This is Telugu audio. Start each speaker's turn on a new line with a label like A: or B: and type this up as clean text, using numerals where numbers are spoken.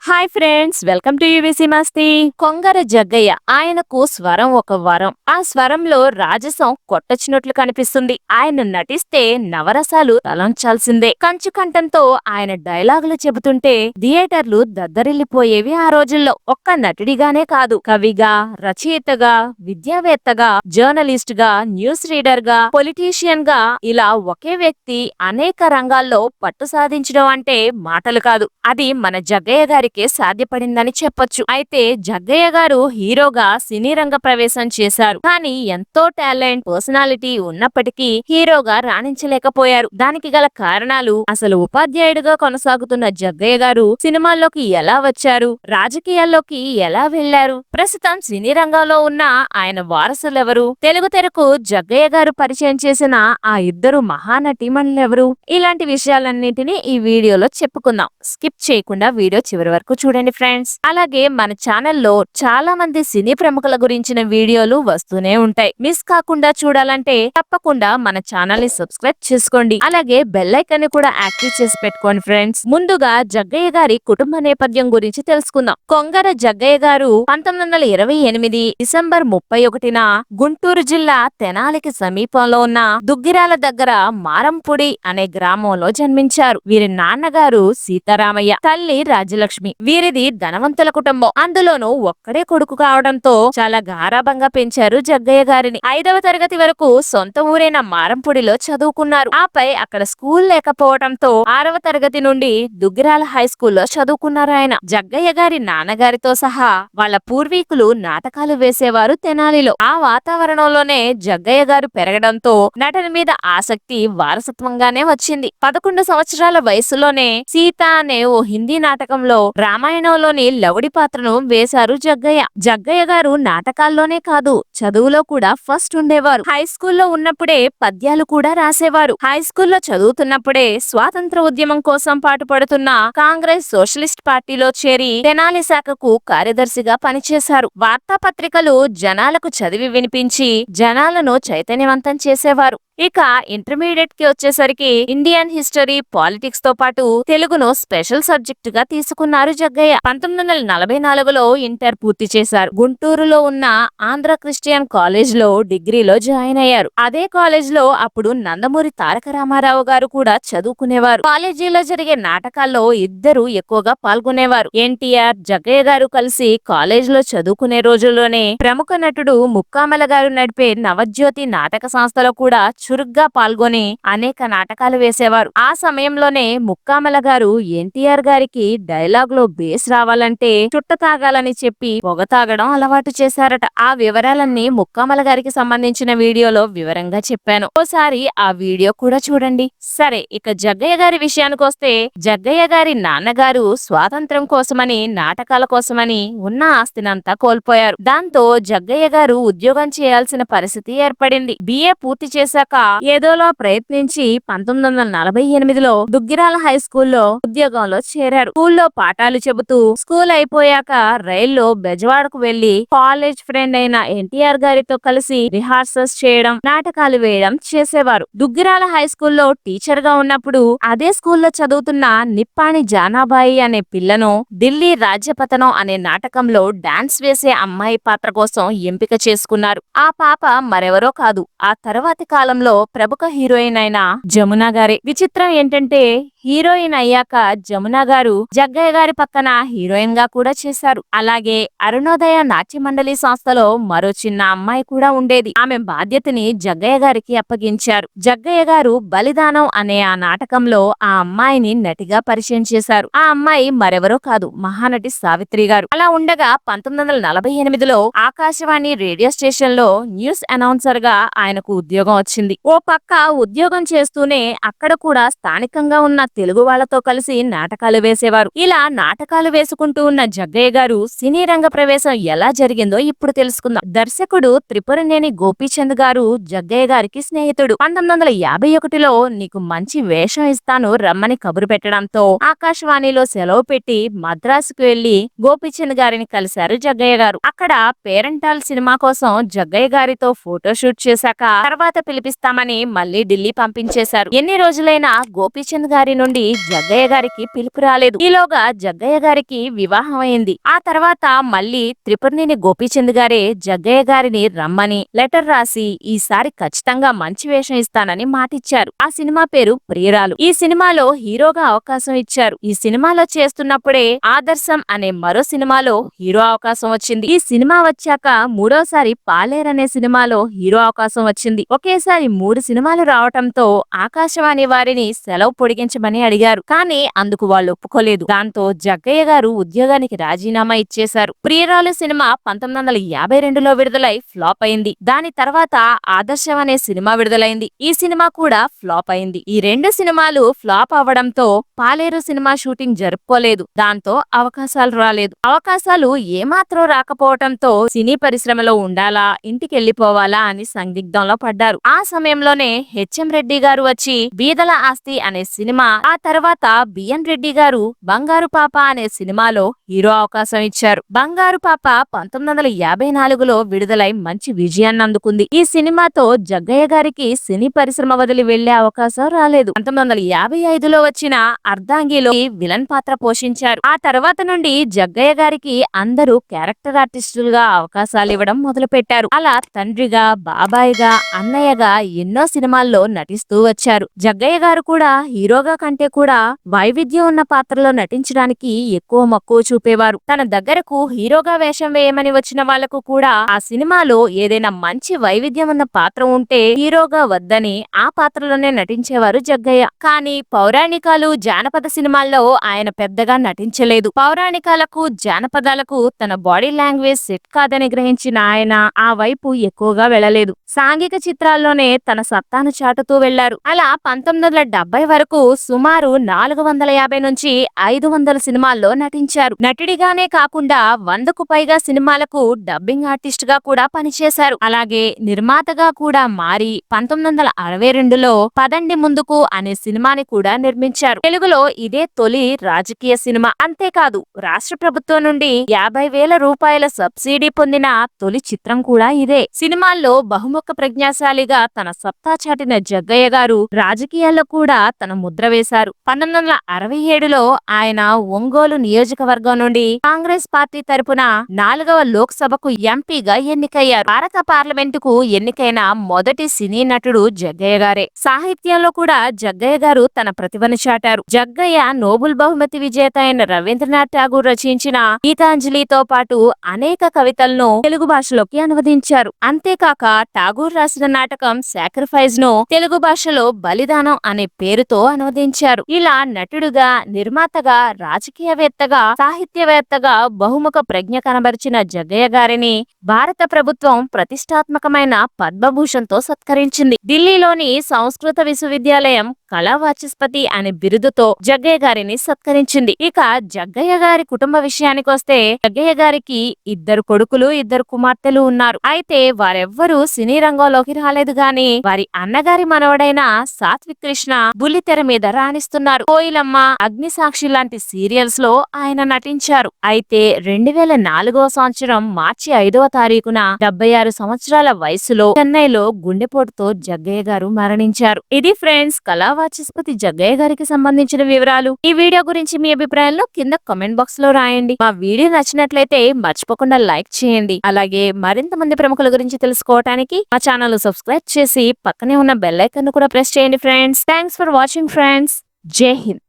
A: Hi friends, welcome to UVC మస్తీ. కొంగర జగ్గయ్య ఆయనకు స్వరం ఒక వరం. ఆ స్వరంలో రాజసం కొట్టొచ్చినట్లు కనిపిస్తుంది. ఆయన నటిస్తే నవరసాలు తలంచాల్సిందే. కంచు కంఠంతో ఆయన డైలాగులు చెబుతుంటే థియేటర్లు దద్దరిల్లిపోయేవి ఆ రోజుల్లో. ఒక్క నటుడిగానే కాదు, కవిగా, రచయితగా, విద్యావేత్తగా, జర్నలిస్ట్ గా, న్యూస్ రీడర్ గా, పొలిటీషియన్ గా ఇలా ఒకే వ్యక్తి అనేక రంగాల్లో పట్టు సాధించడం అంటే మాటలు కాదు. అది మన జగ్గయ్య గారికి సాధ్యపడిందని చెప్పొచ్చు. అయితే జగ్గయ్య గారు హీరోగా సినీ రంగ ప్రవేశం చేశారు. కానీ ఎంతో టాలెంట్, పర్సనాలిటీ ఉన్నప్పటికీ హీరోగా రాణించలేకపోయారు. దానికి గల కారణాలు, అసలు ఉపాధ్యాయుడిగా కొనసాగుతున్న జగ్గయ్య గారు సినిమాల్లోకి ఎలా వచ్చారు, రాజకీయాల్లోకి ఎలా వెళ్లారు, ప్రస్తుతం సినీ రంగంలో ఉన్న ఆయన వారసులెవరు, తెలుగు తెరకు జగ్గయ్య గారు పరిచయం చేసిన ఆ ఇద్దరు మహానటీమణులెవరు, ఇలాంటి విషయాలన్నింటినీ ఈ వీడియోలో చెప్పుకుందాం. స్కిప్ చేయకుండా వీడియో చివరి వరకు చూడండి ఫ్రెండ్స్. అలాగే మన ఛానల్లో చాలా మంది సినీ ప్రముఖుల గురించిన వీడియోలు వస్తూనే ఉంటాయి. మిస్ కాకుండా చూడాలంటే తప్పకుండా మన ఛానల్ ని సబ్స్క్రైబ్ చేసుకోండి. అలాగే బెల్ ఐకాన్ ని కూడా యాక్టివ్ చేసి పెట్టుకోండి ఫ్రెండ్స్. ముందుగా జగ్గయ్య గారి కుటుంబ నేపథ్యం గురించి తెలుసుకుందాం. కొంగర జగ్గయ్య గారు 1928 డిసెంబర్ 31న గుంటూరు జిల్లా తెనాలికి సమీపంలో ఉన్న దుగ్గిరాల దగ్గర మారంపూడి అనే గ్రామంలో జన్మించారు. వీరి నాన్నగారు సీతారామయ్య, తల్లి రాజ్యలక్ష్మి. వీరిది ధనవంతుల కుటుంబం. అందులోనూ ఒక్కడే కొడుకు కావడంతో చాలా గారాబంగా పెంచారు జగ్గయ్య గారిని. 5వ తరగతి వరకు సొంత ఊరైన మారంపూడిలో చదువుకున్నారు. ఆపై అక్కడ స్కూల్ లేకపోవడంతో 6వ తరగతి నుండి దుగ్గిరాల హై స్కూల్లో చదువుకున్నారు ఆయన. జగ్గయ్య గారి నాన్నగారితో సహా వాళ్ళ పూర్వీకులు నాటకాలు వేసేవారు తెనాలిలో. ఆ వాతావరణంలోనే జగ్గయ్య గారు పెరగడంతో నటన మీద ఆసక్తి వారసత్వంగానే వచ్చింది. 11 సంవత్సరాల వయసులోనే సీత అనే ఓ హిందీ నాటకంలో రామాయణంలోని లవుడి పాత్రను వేశారు జగ్గయ్య. జగ్గయ్య గారు నాటకాల్లోనే కాదు, చదువులో కూడా ఫస్ట్ ఉండేవారు. హై స్కూల్లో ఉన్నప్పుడే పద్యాలు కూడా రాసేవారు. హై స్కూల్లో చదువుతున్నప్పుడే స్వాతంత్ర ఉద్యమం కోసం పాటుపడుతున్న కాంగ్రెస్ సోషలిస్ట్ పార్టీలో చేరి తెనాలి శాఖకు కార్యదర్శిగా పనిచేశారు. వార్తాపత్రికలు జనాలకు చదివి వినిపించి జనాలను చైతన్యవంతం చేసేవారు. ఇక ఇంటర్మీడియట్ కి వచ్చేసరికి ఇండియన్ హిస్టరీ, పాలిటిక్స్ తో పాటు తెలుగును స్పెషల్ సబ్జెక్ట్ గా తీసుకున్నారు జగ్గయ్య. 1944లో ఇంటర్ పూర్తి చేశారు. గుంటూరులో ఉన్న ఆంధ్ర క్రిస్టియన్ కాలేజ్ లో డిగ్రీలో జాయిన్ అయ్యారు. అదే కాలేజ్ లో అప్పుడు నందమూరి తారక రామారావు గారు కూడా చదువుకునేవారు. కాలేజీలో జరిగే నాటకాల్లో ఇద్దరు ఎక్కువగా పాల్గొనేవారు. ఎన్టీఆర్, జగ్గయ్య గారు కలిసి కాలేజ్ లో చదువుకునే రోజుల్లోనే ప్రముఖ నటుడు ముక్కామల గారు నడిపే నవజ్యోతి నాటక సంస్థలో కూడా చురుగ్గా పాల్గొని అనేక నాటకాలు వేసేవారు. ఆ సమయంలోనే ముక్కామల గారు ఎన్టీఆర్ గారికి డైలాగ్ లో బేస్ రావాలంటే చుట్ట తాగాలని చెప్పి పొగ తాగడం అలవాటు చేశారట. ఆ వివరాలన్నీ ముక్కామల గారికి సంబంధించిన వీడియోలో వివరంగా చెప్పాను. ఓసారి ఆ వీడియో కూడా చూడండి. సరే, ఇక జగ్గయ్య గారి విషయానికి వస్తే జగ్గయ్య గారి నాన్నగారు స్వాతంత్రం కోసమని, నాటకాల కోసమని ఉన్న ఆస్తినంతా కోల్పోయారు. దాంతో జగ్గయ్య గారు ఉద్యోగం చేయాల్సిన పరిస్థితి ఏర్పడింది. బిఏ పూర్తి చేశాక ఏదోలా ప్రయత్నించి 1948లో దుగ్గిరాల హై స్కూల్లో ఉద్యోగంలో చేరారు. స్కూల్లో పాఠాలు చెబుతూ స్కూల్ అయిపోయాక రైల్లో బెజవాడకు వెళ్లి కాలేజ్ ఫ్రెండ్ అయిన ఎన్టీఆర్ గారితో కలిసి రిహార్సల్స్ చేయడం, నాటకాలు వేయడం చేసేవారు. దుగ్గిరాల హై స్కూల్లో టీచర్ గా ఉన్నప్పుడు అదే స్కూల్లో చదువుతున్న నిప్పాణి జానాబాయి అనే పిల్లను ఢిల్లీ రాజ్యపతనం అనే నాటకంలో డాన్స్ వేసే అమ్మాయి పాత్ర కోసం ఎంపిక చేసుకున్నారు. ఆ పాప మరెవరో కాదు, ఆ తర్వాతి కాలంలో ప్రముఖ హీరోయిన్ అయిన జమున గారే. విచిత్రం ఏంటంటే హీరోయిన్ అయ్యాక జమున గారు జగ్గయ్య గారి పక్కన హీరోయిన్ గా కూడా చేశారు. అలాగే అరుణోదయ నాట్య మండలి సంస్థలో మరో చిన్న అమ్మాయి కూడా ఉండేది. ఆమె బాధ్యతని జగ్గయ్య గారికి అప్పగించారు. జగ్గయ్య గారు బలిదానం అనే ఆ నాటకంలో ఆ అమ్మాయిని నటిగా పరిచయం చేశారు. ఆ అమ్మాయి మరెవరో కాదు, మహానటి సావిత్రి గారు. అలా ఉండగా 1948లో ఆకాశవాణి రేడియో స్టేషన్ లో న్యూస్ అనౌన్సర్ గా ఆయనకు ఉద్యోగం వచ్చింది. ఓ పక్క ఉద్యోగం చేస్తూనే అక్కడ కూడా స్థానికంగా ఉన్న తెలుగు వాళ్లతో కలిసి నాటకాలు వేసేవారు. ఇలా నాటకాలు వేసుకుంటూ ఉన్న జగ్గయ్య గారు సినీ రంగ ప్రవేశం ఎలా జరిగిందో ఇప్పుడు తెలుసుకుందాం. దర్శకుడు త్రిపురనేని గోపీచంద్ గారు జగ్గయ్య గారికి స్నేహితుడు. 1951లో నీకు మంచి వేషం ఇస్తాను రమ్మని కబురు పెట్టడంతో ఆకాశవాణిలో సెలవు పెట్టి మద్రాసుకు వెళ్లి గోపీచంద్ గారిని కలిశారు జగ్గయ్య గారు. అక్కడ పేరెంటాల్ సినిమా కోసం జగ్గయ్య గారితో ఫోటోషూట్ చేశాక తర్వాత పిలిపిస్తామని మళ్లీ ఢిల్లీ పంపించేశారు. ఎన్ని రోజులైనా గోపీచంద్ గారి నుండి జగ్గయ్య గారికి పిలుపు రాలేదు. ఈలోగా జగ్గయ్య గారికి వివాహం అయింది. ఆ తర్వాత మళ్ళీ త్రిపురనేని గోపీచంద్ గారే జగ్గయ్య గారిని రమ్మని లెటర్ రాసి ఈసారి ఖచ్చితంగా మంచి వేషం ఇస్తానని మాటిచ్చారు. ఆ సినిమా పేరు ప్రియురాలు. ఈ సినిమాలో హీరోగా అవకాశం ఇచ్చారు. ఈ సినిమాలో చేస్తున్నప్పుడే ఆదర్శం అనే మరో సినిమాలో హీరో అవకాశం వచ్చింది. ఈ సినిమా వచ్చాక మూడోసారి పాలేర్ అనే సినిమాలో హీరో అవకాశం వచ్చింది. ఒకేసారి 3 సినిమాలు రావటంతో ఆకాశవాణి వారిని సెలవు పొడిగించమని అడిగారు. కానీ అందుకు వాళ్ళు ఒప్పుకోలేదు. దాంతో జగ్గయ్య గారు ఉద్యోగానికి రాజీనామా ఇచ్చేశారు. ప్రియురాలు సినిమా 1952లో విడుదలై ఫ్లాప్ అయింది. దాని తర్వాత ఆదర్శం అనే సినిమా విడుదలైంది. ఈ సినిమా కూడా ఫ్లాప్ అయింది. ఈ 2 సినిమాలు ఫ్లాప్ అవ్వడంతో పాలేరు సినిమా షూటింగ్ జరుపుకోలేదు. దాంతో అవకాశాలు రాలేదు. అవకాశాలు ఏమాత్రం రాకపోవటంతో సినీ పరిశ్రమలో ఉండాలా ఇంటికెళ్లిపోవాలా అని సందిగ్ధంలో పడ్డారు. ఆ సమయంలోనే హెచ్ఎం రెడ్డి గారు వచ్చి బీదల ఆస్తి అనే సినిమా, ఆ తర్వాత బిఎన్ రెడ్డి గారు బంగారు పాప అనే సినిమాలో హీరో అవకాశం ఇచ్చారు. బంగారు పాప 1954లో విడుదలై మంచి విజయాన్ని అందుకుంది. ఈ సినిమాతో జగ్గయ్య గారికి సినీ పరిశ్రమ వదిలి వెళ్లే అవకాశం రాలేదు. 1955లో వచ్చిన అర్ధాంగిలో విలన్ పాత్ర పోషించారు. ఆ తర్వాత నుండి జగ్గయ్య గారికి అందరూ క్యారెక్టర్ ఆర్టిస్టులుగా అవకాశాలు ఇవ్వడం మొదలుపెట్టారు. అలా తండ్రిగా, బాబాయిగా, అన్నయ్యగా ఎన్నో సినిమాల్లో నటిస్తూ వచ్చారు. జగ్గయ్య గారు కూడా హీరోగా కంటే కూడా వైవిధ్యం ఉన్న పాత్రలో నటించడానికి ఎక్కువ మక్కువ చూపేవారు. తన దగ్గరకు హీరోగా వేషం వేయమని వచ్చిన వాళ్లకు కూడా ఆ సినిమాలో ఏదైనా మంచి వైవిధ్యం ఉన్న పాత్ర ఉంటే హీరోగా వద్దని ఆ పాత్రలోనే నటించేవారు జగ్గయ్య. కానీ పౌరాణికాలు, జానపద సినిమాల్లో ఆయన పెద్దగా నటించలేదు. పౌరాణికాలకు, జానపదాలకు తన బాడీ లాంగ్వేజ్ సెట్ కాదని గ్రహించిన ఆయన ఆ వైపు ఎక్కువగా వెళ్లలేదు. సాంఘిక చిత్రాల్లోనే తన సత్తాను చాటుతూ వెళ్లారు. అలా 1970 వరకు సుమారు 450 నుంచి 500 సినిమాల్లో నటించారు. నటుడిగానే కాకుండా 100కు పైగా సినిమాలకు డబ్బింగ్ ఆర్టిస్ట్ గా కూడా పనిచేశారు. అలాగే నిర్మాతగా కూడా మారి 1962లో పదండి ముందుకు అనే సినిమాని కూడా నిర్మించారు. తెలుగులో ఇదే తొలి రాజకీయ సినిమా. అంతేకాదు రాష్ట్ర ప్రభుత్వం నుండి 50,000 రూపాయల సబ్సిడీ పొందిన తొలి చిత్రం కూడా ఇదే. సినిమాల్లో బహుముఖ ప్రజ్ఞాశాలిగా తన సత్తా చాటిన జగ్గయ్య గారు రాజకీయాల్లో కూడా తన ముద్ర వేశారు. 1967లో ఆయన ఒంగోలు నియోజకవర్గం నుండి కాంగ్రెస్ పార్టీ తరపున 4వ లోక్సభకు ఎంపీగా ఎన్నికయ్యారు. భారత పార్లమెంటుకు ఎన్నికైన మొదటి సినీ నటుడు జగ్గయ్య గారే. సాహిత్యంలో కూడా జగ్గయ్య గారు తన ప్రతిభను చాటారు. జగ్గయ్య నోబెల్ బహుమతి విజేత అయిన రవీంద్రనాథ్ ఠాగూర్ రచించిన గీతాంజలితో పాటు అనేక కవితలను తెలుగు భాషలోకి అనువదించారు. అంతేకాక ఠాగూర్ రాసిన నాటకం సాక్రిఫైస్ ను తెలుగు భాషలో బలిదానం అనే పేరుతో అనువదించారు. ఇలా నటుడుగా, నిర్మాతగా, రాజకీయవేత్తగా, సాహిత్యవేత్తగా బహుముఖ ప్రజ్ఞ కనబరిచిన జగ్గయ్య గారిని భారత ప్రభుత్వం ప్రతిష్టాత్మకమైన పద్మభూషణ్తో సత్కరించింది. ఢిల్లీలోని సంస్కృత విశ్వవిద్యాలయం కళావాచస్పతి అనే బిరుదుతో జగ్గయ్య గారిని సత్కరించింది. ఇక జగ్గయ్య గారి కుటుంబ విషయానికొస్తే జగ్గయ్య గారికి 2 కొడుకులు, 2 కుమార్తెలు ఉన్నారు. అయితే వారెవ్వరూ సినీ రంగంలోకి రాలేదు గాని వారి అన్నగారి మనవడైన సాత్విక్ కృష్ణ బుల్లితెర మీద రాణిస్తున్నారు. కోయిలమ్మ, అగ్నిసాక్షి లాంటి సీరియల్స్ లో ఆయన నటించారు. అయితే 2004వ సంవత్సరం మార్చి 5వ తారీఖున 76 సంవత్సరాల వయసులో చెన్నైలో గుండెపోటుతో జగ్గయ్య గారు మరణించారు. ఇది ఫ్రెండ్స్ కళావాచస్పతి జగ్గయ్య గారికి సంబంధించిన వివరాలు. ఈ వీడియో గురించి మీ అభిప్రాయాలను కింద కామెంట్ బాక్స్ లో రాయండి. మా వీడియో నచ్చినట్లయితే మర్చిపోకుండా లైక్ చేయండి. అలాగే మరింత మంది ప్రముఖుల గురించి తెలుసుకోవడానికి మా ఛానల్ సబ్స్క్రైబ్ చేసి పక్కనే ఉన్న బెల్ ఐకాన్ ను కూడా ప్రెస్ చేయండి friends. Thanks for watching friends. జై హింద్.